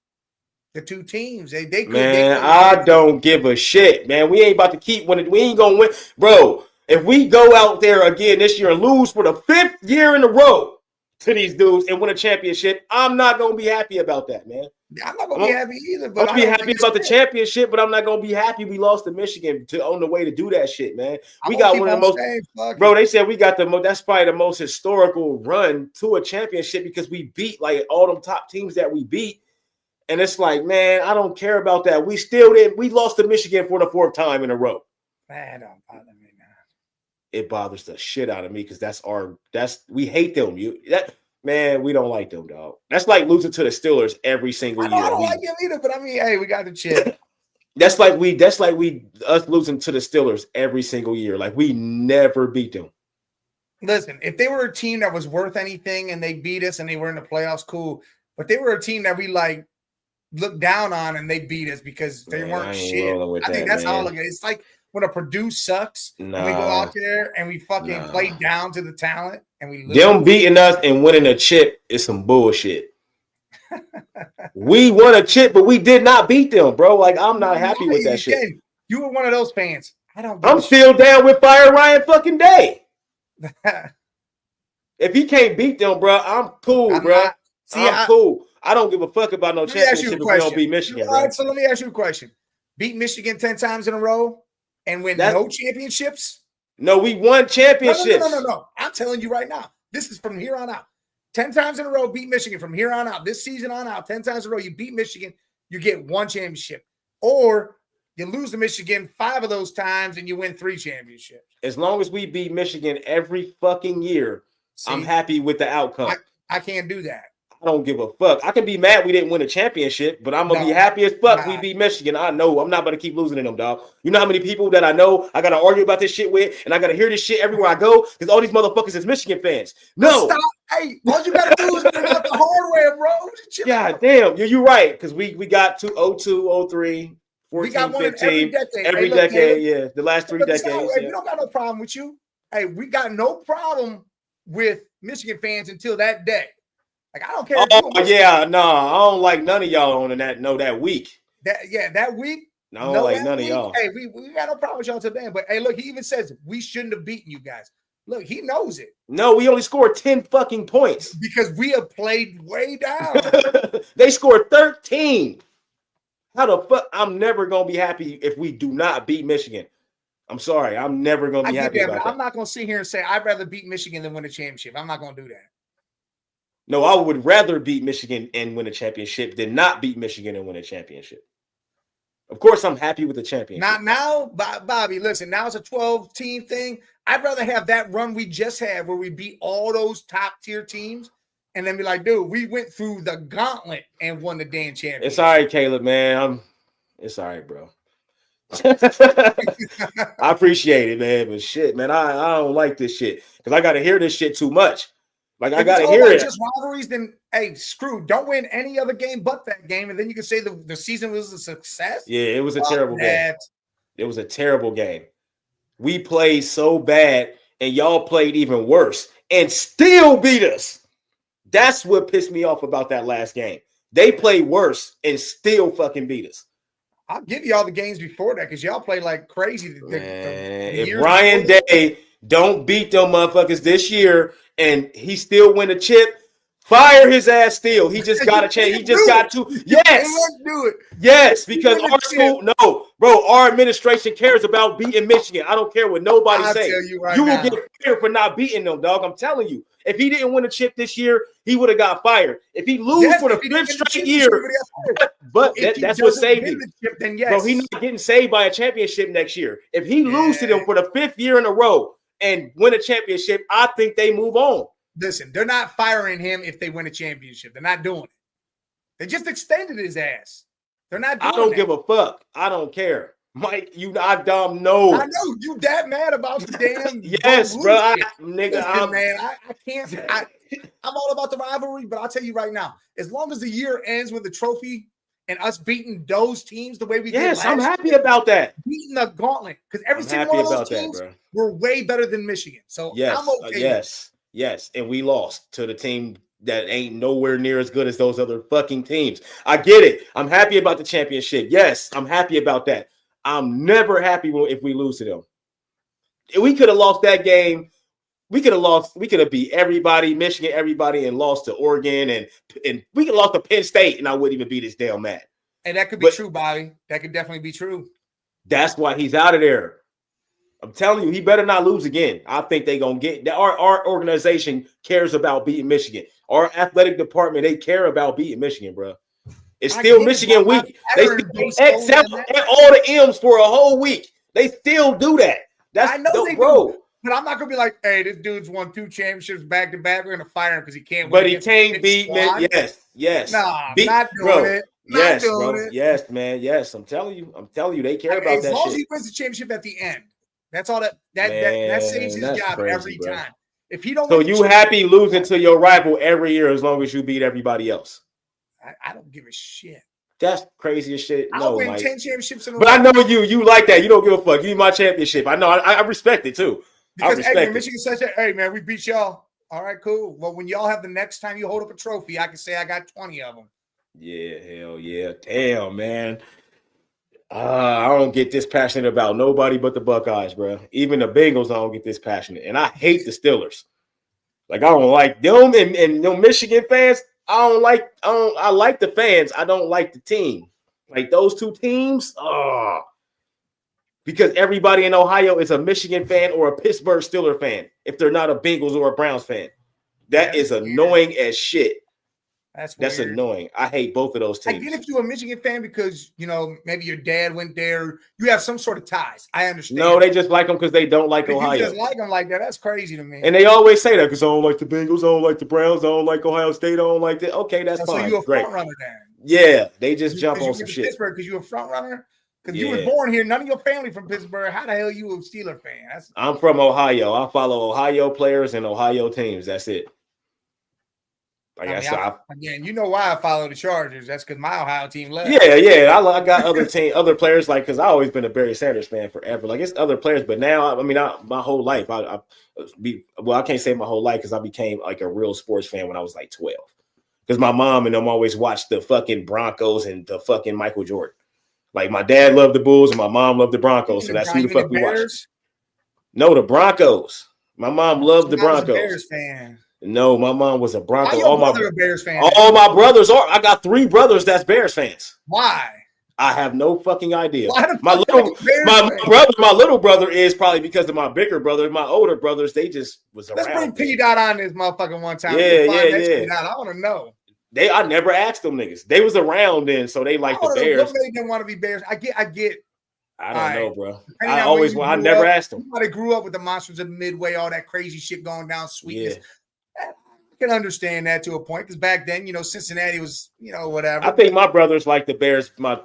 the 2 teams. They could. Man, I don't give a shit, man. We ain't about to keep winning. We ain't gonna win, bro. If we go out there again this year and lose for the 5th year in a row to these dudes and win a championship, I'm not gonna be happy about that, man. I'm not gonna be happy either. But I'll be happy about the championship, but I'm not gonna be happy we lost to Michigan on the way to do that shit, man. We got one of the most, bro. They said we got the most. That's probably the most historical run to a championship because we beat like all them top teams that we beat. And it's like, man, I don't care about that. We still didn't. We lost to Michigan for the 4th time in a row. Man, don't bother me now. It bothers the shit out of me because we hate them. Man, we don't like them, dog. That's like losing to the Steelers every single year. I don't like them either, but I mean, hey, we got the chip. That's like us losing to the Steelers every single year. Like, we never beat them. Listen, if they were a team that was worth anything and they beat us and they were in the playoffs, cool. But they were a team that we like look down on and they beat us because they weren't shit. I think that's how I look at it. It's like when a Purdue sucks and we go out there and we fucking play down to the talent and we lose. Them beating us and winning a chip is some bullshit. We won a chip, but we did not beat them, bro. Like, I'm not happy with that shit. You were one of those fans. I'm still down with Fire Ryan fucking Day. If he can't beat them, bro, I'm cool, bro. I'm cool. I don't give a fuck about no championship if we don't beat Michigan. All right, so let me ask you a question. Beat Michigan 10 times in a row and win no championships? No, we won championships. No. I'm telling you right now. This is from here on out. 10 times in a row, beat Michigan from here on out. This season on out, 10 times in a row, you beat Michigan, you get 1 championship. Or you lose to Michigan 5 of those times and you win 3 championships. As long as we beat Michigan every fucking year, I'm happy with the outcome. I can't do that. I don't give a fuck. I can be mad we didn't win a championship, but I'm gonna be happy as fuck we beat Michigan. I know I'm not gonna keep losing to them, dog. You know how many people that I know I gotta argue about this shit with, and I gotta hear this shit everywhere I go because all these motherfuckers is Michigan fans. No, stop. Hey, all you gotta do is bring out the hardware, bro. God damn, you're right because we got 02, 03, 14, we got one 15, every decade. Every decade, yeah, the last 3 decades. We don't got no problem with you. Hey, we got no problem with Michigan fans until that day. Like, I don't care. I don't like none of y'all on that week. That week. I don't like none of y'all. Hey, we got no problem with y'all today. But hey, look, he even says we shouldn't have beaten you guys. Look, he knows it. No, we only scored 10 fucking points because we have played way down. They scored 13. How the fuck? I'm never gonna be happy if we do not beat Michigan. I'm sorry, I'm never gonna be happy about that. I'm not gonna sit here and say I'd rather beat Michigan than win a championship. I'm not gonna do that. No, I would rather beat Michigan and win a championship than not beat Michigan and win a championship. Of course, I'm happy with the championship. Not now, Bobby. Listen, now it's a 12-team thing. I'd rather have that run we just had where we beat all those top-tier teams and then be like, dude, we went through the gauntlet and won the damn championship. It's all right, Caleb, man. It's all right, bro. I appreciate it, man. But shit, man, I don't like this shit because I got to hear this shit too much. Like, I got to hear it. Just rivalries, then, hey, screw. Don't win any other game but that game, and then you can say the season was a success. Yeah, it was a terrible game. It was a terrible game. We played so bad, and y'all played even worse, and still beat us. That's what pissed me off about that last game. They played worse and still fucking beat us. I'll give you all the games before that because y'all played like crazy. If Ryan Day don't beat them motherfuckers this year and he still win a chip, fire his ass still. He just got to change. He just got to. Yes. Do it. Yes, because our school, no, bro, our administration cares about beating Michigan. I don't care what nobody says. You will get fired for not beating them, dog. I'm telling you. If he didn't win a chip this year, he would have got fired. If he loses for the 5th straight year, but that's what saved him. Then yes. Bro, he's not getting saved by a championship next year. If he loses to them for the 5th year in a row and win a championship, I think they move on. Listen, they're not firing him if they win a championship. They're not doing it. They just extended his ass. They're not doing I don't give a fuck. I don't care. Mike, I dumb know. I know you that mad about the damn. Yes, bro. Listen, I can't. I'm all about the rivalry, but I'll tell you right now, as long as the year ends with the trophy and us beating those teams the way we did last I'm happy about that. Beating the gauntlet because every single one of those teams were way better than Michigan. So I'm okay. Yes, and we lost to the team that ain't nowhere near as good as those other fucking teams. I get it. I'm happy about the championship. Yes, I'm happy about that. I'm never happy if we lose to them. We could have lost that game. We could have beat everybody, Michigan, everybody, and lost to Oregon, and we could have lost to Penn State, and I wouldn't even be this damn mad. And that could be true, Bobby. That could definitely be true. That's why he's out of there. I'm telling you, he better not lose again. I think they're going to get – our organization cares about beating Michigan. Our athletic department, they care about beating Michigan, bro. It's still Michigan week. They accept all the M's for a whole week. They still do that. I know they do. But I'm not going to be like, hey, this dude's won 2 championships back-to-back. We're going to fire him because he can't win. But he can't beat me. Yes. Nah, not doing it. Yes, bro. Yes, man. Yes, I'm telling you, they care about that shit. As long as he wins the championship at the end. That's all that saves his job every time. If he don't, so you happy losing to your rival every year as long as you beat everybody else? I don't give a shit. That's crazy as shit. I'll win 10 championships in a row. But I know you like that. You don't give a fuck. Give me my championship. I know. I respect it too. Because Michigan says that, hey man, we beat y'all. All right, cool. Well, when y'all have the next time you hold up a trophy, I can say I got 20 of them. Yeah, hell yeah. Damn, man. I don't get this passionate about nobody but the Buckeyes, bro. Even the Bengals, I don't get this passionate. And I hate the Steelers. Like, I don't like them and them Michigan fans. I like the fans. I don't like the team. Like, those 2 teams, because everybody in Ohio is a Michigan fan or a Pittsburgh Steelers fan if they're not a Bengals or a Browns fan. That is annoying as shit. That's annoying. I hate both of those teams. I get if you're a Michigan fan because, maybe your dad went there. You have some sort of ties. I understand. No, they just like them because they don't like Ohio. You just like them like that. That's crazy to me. And they always say that because I don't like the Bengals, I don't like the Browns, I don't like Ohio State, I don't like that. Okay, that's fine. So you're a Great. front runner then. Yeah, they just jump on some shit. Pittsburgh because you're a front runner? Because you were born here. None of your family from Pittsburgh. How the hell are you a Steeler fan? I'm from Ohio. I follow Ohio players and Ohio teams. That's it. Again, you know why I follow the Chargers. That's because my Ohio team left. Yeah. I got other players because I always been a Barry Sanders fan forever. Like it's other players, but now my whole life I can't say my whole life because I became like a real sports fan when I was like 12. Because my mom and them always watched the fucking Broncos and the fucking Michael Jordan. Like my dad loved the Bulls and my mom loved the Broncos, so that's who the fuck we watched. No, the Broncos. My mom loved the Broncos. I was a Bears fan. No, my mom was a Bronco. All my Bears fan. All my brothers are. I got 3 brothers that's Bears fans. Why? I have no fucking idea. My little brother is probably because of my bigger brother. My older brothers, they just was around. Let's bring P. Dot on this motherfucking one time. Yeah. I want to know. I never asked them niggas. They was around then, so they like the Bears. What made them want to be Bears? I get. I don't know, bro. I never asked them. Somebody grew up with the Monsters of the Midway, all that crazy shit going down, Sweetness. Yeah. I can understand that to a point because back then, Cincinnati was, whatever. I think my brothers like the Bears. My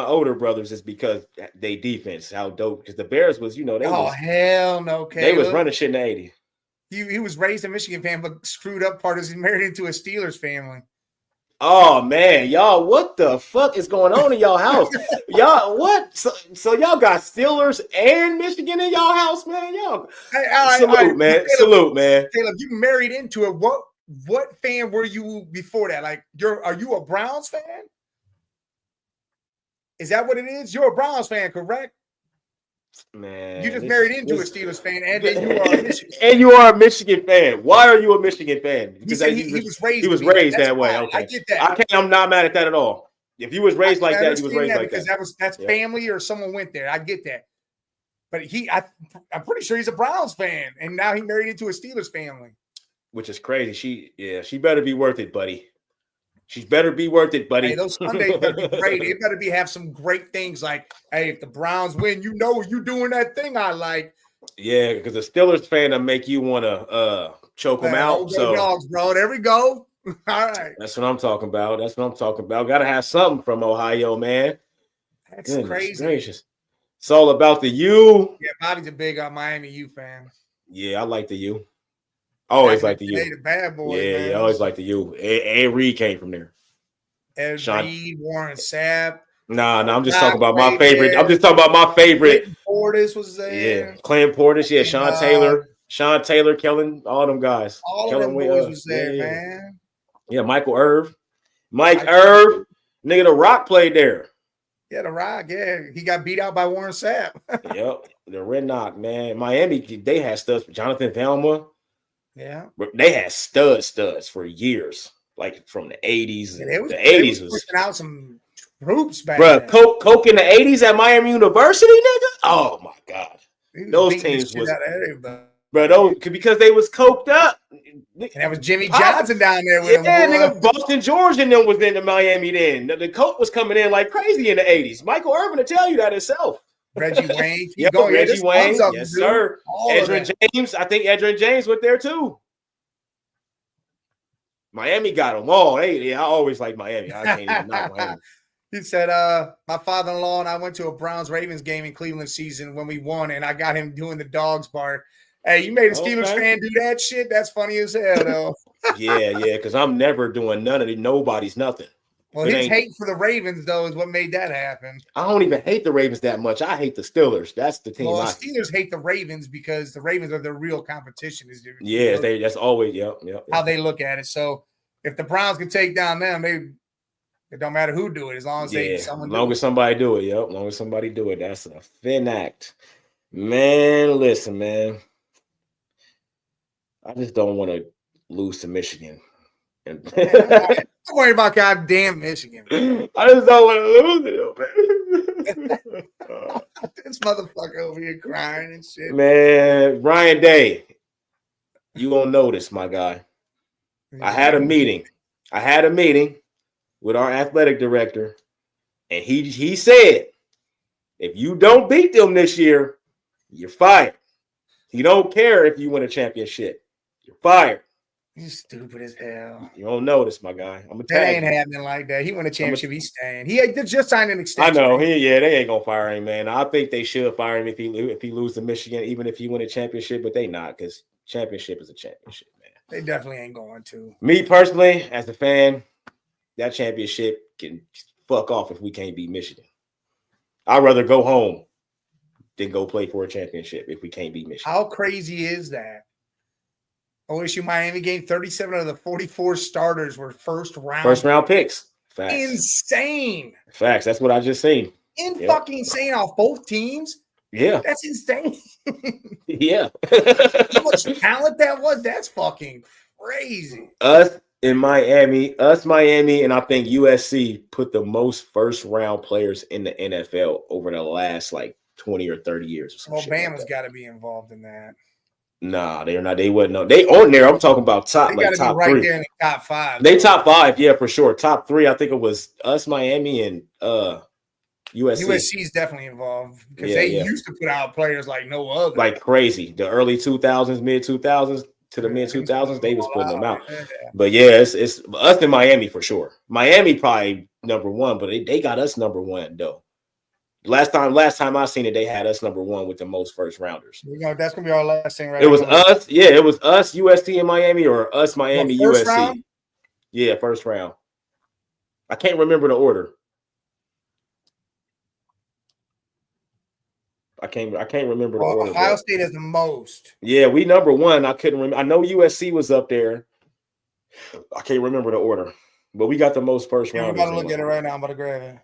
older brothers is because they defense, how dope. Because the Bears was, hell no, Caleb. They was running shit in the 80s. He was raised a Michigan fan, but screwed up part is he married into a Steelers family. Oh man, y'all, what the fuck is going on in y'all house? Y'all, what? So y'all got Steelers and Michigan in y'all house, man? Y'all, salute, man. Salute, man. Caleb, you married into it. What fan were you before that? Like, are you a Browns fan? Is that what it is? You're a Browns fan, correct? Man, you just married into a Steelers fan, and then you are a Michigan. And you are a Michigan fan. Why are you a Michigan fan? Because he was raised that way. Okay, I get that. I'm not mad at that at all. If you was raised like that, you was raised like that. Because that's family or someone went there. I get that. But I'm pretty sure he's a Browns fan, and now he married into a Steelers family. Which is crazy. She better be worth it, buddy. She better be worth it, buddy. Hey, those Sundays better be great. It better have some great things like, hey, if the Browns win, you doing that thing I like. Yeah, because the Steelers fan will make you want to choke them out. So dogs, bro. There we go. All right. That's what I'm talking about. Got to have something from Ohio, man. That's crazy. Gracious. It's all about the U. Yeah, Bobby's a big Miami U fan. Yeah, I like the U. Always like the U. The bad boys. Yeah, always like the U. Ed Reed came from there. Ed Reed, Warren Sapp. Nah, I'm just talking about my favorite. I'm just talking about my favorite. Clinton Portis was there. Yeah, Clinton Portis. Yeah, Sean Taylor, Kellen, all them guys. All of them boys was there, man. Yeah, Michael Irv. Mike Irv. Nigga, The Rock played there. Yeah, The Rock. Yeah, he got beat out by Warren Sapp. Yep, the Red Knock, man. Miami, they had studs. Jonathan Thelma. Yeah, they had studs for years, like from the 80s. Yeah, the 80s was pushing out some troops back. Bro, Coke in the 80s at Miami University, nigga. Oh my god, those teams was bro. Because they was coked up. And that was Jimmy Johnson down there with him. Yeah, nigga, Boston George and them was in the Miami then. The Coke was coming in like crazy in the 80s. Michael Irvin will tell you that himself. Reggie Wayne. Reggie Wayne. Yes, sir. Edgerrin James. I think Edgerrin James went there too. Miami got them all. Hey, I always like Miami. I can't even knock Miami. He said, my father-in-law and I went to a Browns-Ravens game in Cleveland season when we won, and I got him doing the dogs bark. Hey, you made a Steelers fan do that shit? That's funny as hell, though. yeah, because I'm never doing none of it. Nobody's nothing. Well, his hate for the Ravens, though, is what made that happen. I don't even hate the Ravens that much. I hate the Steelers. That's the team. Well, the Steelers hate the Ravens because the Ravens are their real competition. That's always, how they look at it. So if the Browns can take down them, it don't matter who do it as long as somebody do it. Yep, as long as somebody do it. That's a thin act. Man, listen, man. I just don't want to lose to Michigan. Don't worry about goddamn Michigan. I just don't want to lose it, man. This motherfucker over here crying and shit. Man, Ryan Day, you gonna notice, my guy. I had a meeting. I had a meeting with our athletic director, and he said, if you don't beat them this year, you're fired. He don't care if you win a championship. You're fired. You stupid as hell. You don't notice, my guy. I'm that ain't happening like that. He won a championship. He's staying. He just signed an extension. I know. They ain't gonna fire him, man. I think they should fire him if he lose to Michigan, even if he win a championship. But they not, because championship is a championship, man. They definitely ain't going to. Me personally, as a fan, that championship can fuck off if we can't beat Michigan. I'd rather go home than go play for a championship if we can't beat Michigan. How crazy is that? OSU Miami game, 37 of the 44 starters were first round picks. Facts. Insane. Facts. That's what I just seen. Fucking insane off both teams. Yeah. That's insane. Yeah. How much talent that was? That's fucking crazy. Us, Miami, and I think USC put the most first round players in the NFL over the last like 20 or 30 years. Or Bama's got to be involved in that. Nah, they're not. They wouldn't know. They on there. I'm talking about top, they top be right three. There in the top five. They top five, yeah, for sure. Top three, I think it was us, Miami, and USC. USC is definitely involved because they used to put out players like no other, like crazy. The early 2000s, mid 2000s to the mid 2000s, they was putting them out. Yeah. But yeah, it's us in Miami for sure. Miami probably number one, but they got us number one though. Last time I seen it, they had us number one with the most first rounders. That's gonna be our last thing, right? It was us, yeah. It was us, USC and Miami, or us, Miami, USC. Round? Yeah, first round. I can't remember the order. I can't remember the order. Ohio State is the most. Yeah, we number one. I couldn't remember. I know USC was up there. I can't remember the order, but we got the most first round. I'm about to look at it right now. I'm about to grab it.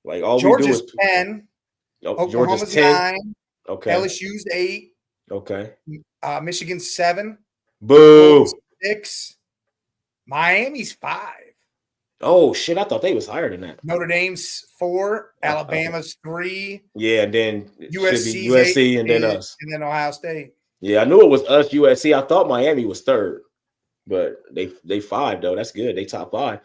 Like all Georgia's we do is 10. Oklahoma's 9. Okay. LSU's 8. Okay. Michigan's 7. Boo. 6. Miami's 5. Oh shit! I thought they was higher than that. Notre Dame's 4. Alabama's 3. Yeah, and then USC 8, and then us, and then Ohio State. Yeah, I knew it was us, USC. I thought Miami was 3rd, but they 5 though. That's good. They top 5.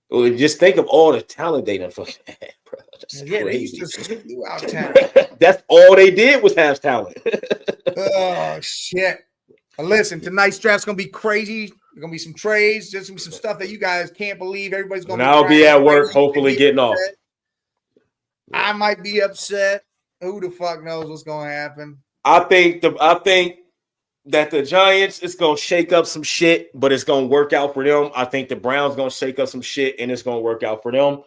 Well, just think of all the talent they done fucking had, bro. That's crazy. They used to sweep you out of town. That's all they did was have talent. Oh shit! Listen, tonight's draft's gonna be crazy. There's gonna be some trades. There's gonna be some stuff that you guys can't believe. Everybody's gonna. And I'll be at work, hopefully getting off. I might be upset. Who the fuck knows what's gonna happen? I think that the Giants is gonna shake up some shit, but it's gonna work out for them. I think the Browns gonna shake up some shit, and it's gonna work out for them.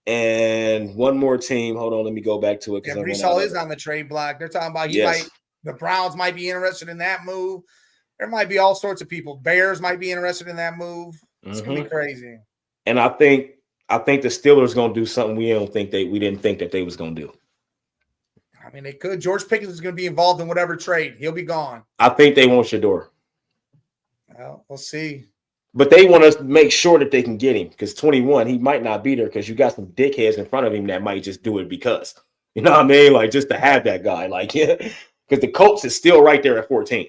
And one more team. Hold on, let me go back to it. Yeah, Brees Hall is on the trade block. They're talking about the Browns might be interested in that move. There might be all sorts of people. Bears might be interested in that move. It's gonna be crazy. And I think the Steelers gonna do something we didn't think that they was gonna do. I mean, they could. George Pickens is going to be involved in whatever trade. He'll be gone. I think they want Shador. Well, we'll see. But they want us to make sure that they can get him because 21, he might not be there because you got some dickheads in front of him that might just do it because. You know what I mean? Like, just to have that guy. Like, yeah, because the Colts is still right there at 14.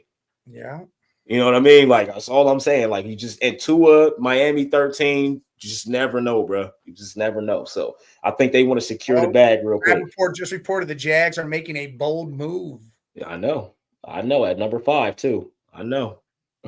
Yeah. You know what I mean? Like, that's all I'm saying. Like, you just, and Tua, Miami 13, you just never know, bro. You just never know. So I think they want to secure the bag real quick. Report just reported the Jags are making a bold move. Yeah, I know. At number 5 too. I know.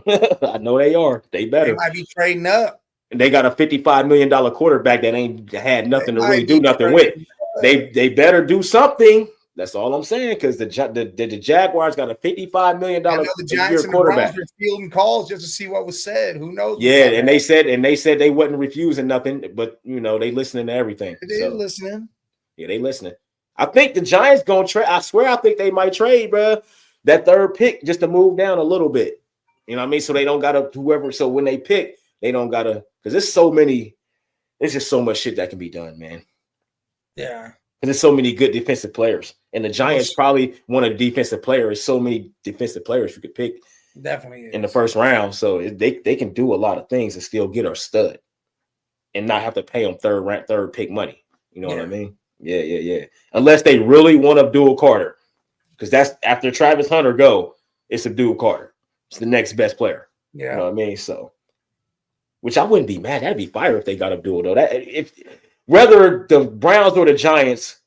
I know they are. They better. They might be trading up. And they got a $55 million quarterback that ain't had nothing to really do nothing with. They better do something. That's all I'm saying, because the Jaguars got a $55 million the Giants and quarterback. The Browns were fielding calls just to see what was said. Who knows? Yeah, and they said they wasn't refusing nothing, but they listening to everything. They listening. Yeah, they listening. I think the Giants gonna trade. I swear, I think they might trade, bro. That 3rd pick just to move down a little bit. You know what I mean? So they don't gotta whoever. So when they pick, they don't gotta because there's so many. There's just so much shit that can be done, man. Yeah. Because there's so many good defensive players. And the Giants probably want a defensive player. There's so many defensive players you could pick definitely in the first round. So they can do a lot of things and still get our stud and not have to pay them third pick money. You know what I mean? Yeah. Unless they really want Abdul Carter. Because that's after Travis Hunter go, it's Abdul Carter. It's the next best player. Yeah. You know what I mean? So which I wouldn't be mad. That'd be fire if they got Abdul though. That if whether the Browns or the Giants,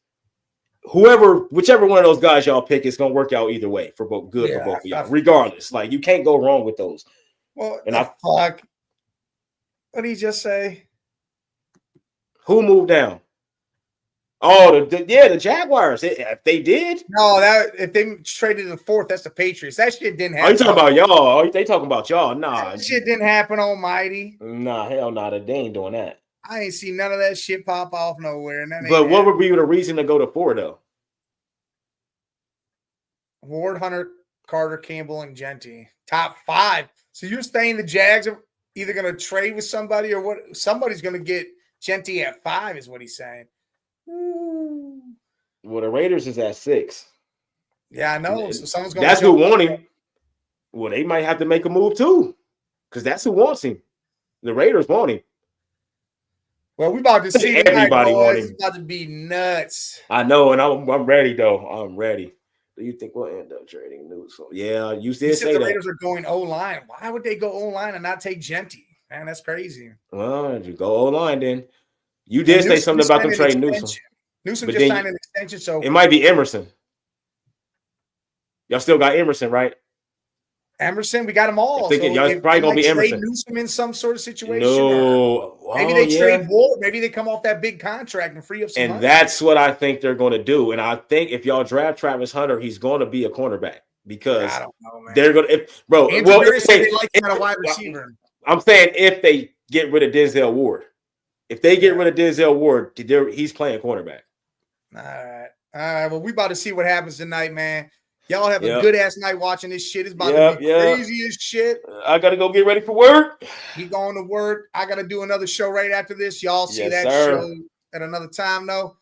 whichever one of those guys y'all pick, it's gonna work out either way for both for both of y'all. Regardless, like you can't go wrong with those. Well, and fuck. What did he just say? Who moved down? Oh, the Jaguars. If they did, no, if they traded the 4th, that's the Patriots. That shit didn't happen. Oh, you talking about y'all? Oh, they talking about y'all? Nah, that shit didn't happen. Almighty. Nah, hell nah. They ain't doing that. I ain't seen none of that shit pop off nowhere. But what would be the reason to go to 4 though? Ward, Hunter, Carter, Campbell, and Genty. Top 5. So you're saying the Jags are either going to trade with somebody or what? Somebody's going to get Genty at 5 is what he's saying. Ooh. Well, the Raiders is at 6. Yeah, I know. So someone's going. That's who want him. Well, they might have to make a move too, because that's who wants him. The Raiders want him. Well, we about to see everybody want him. It's about to be nuts. I know, and I'm ready though. I'm ready. Do you think we'll end up trading news? So, yeah, you did say the that. Raiders are going O-line. Why would they go O-line and not take Genty? Man, that's crazy. Well, you go O-line then. You did say something about them trading Newsome. Newsome just signed an extension, so it might be Emerson. Y'all still got Emerson, right? Emerson, we got them all. Y'all probably gonna be Emerson. Newsome in some sort of situation. No, maybe they trade Ward. Maybe they come off that big contract and free up some money. And that's what I think they're going to do. And I think if y'all draft Travis Hunter, he's going to be a cornerback because I don't know, man. They're going to. They like a wide receiver. I'm saying if they get rid of Denzel Ward, if they get rid of Denzel Ward, he's playing cornerback. All right. Well, we about to see what happens tonight, man. Y'all have a good ass night watching this shit. It's about to be crazy as shit. I gotta go get ready for work. He going to work. I gotta do another show right after this. Y'all see that show at another time, though.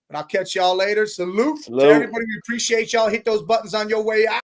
But I'll catch y'all later. Salute to everybody. We appreciate y'all. Hit those buttons on your way out.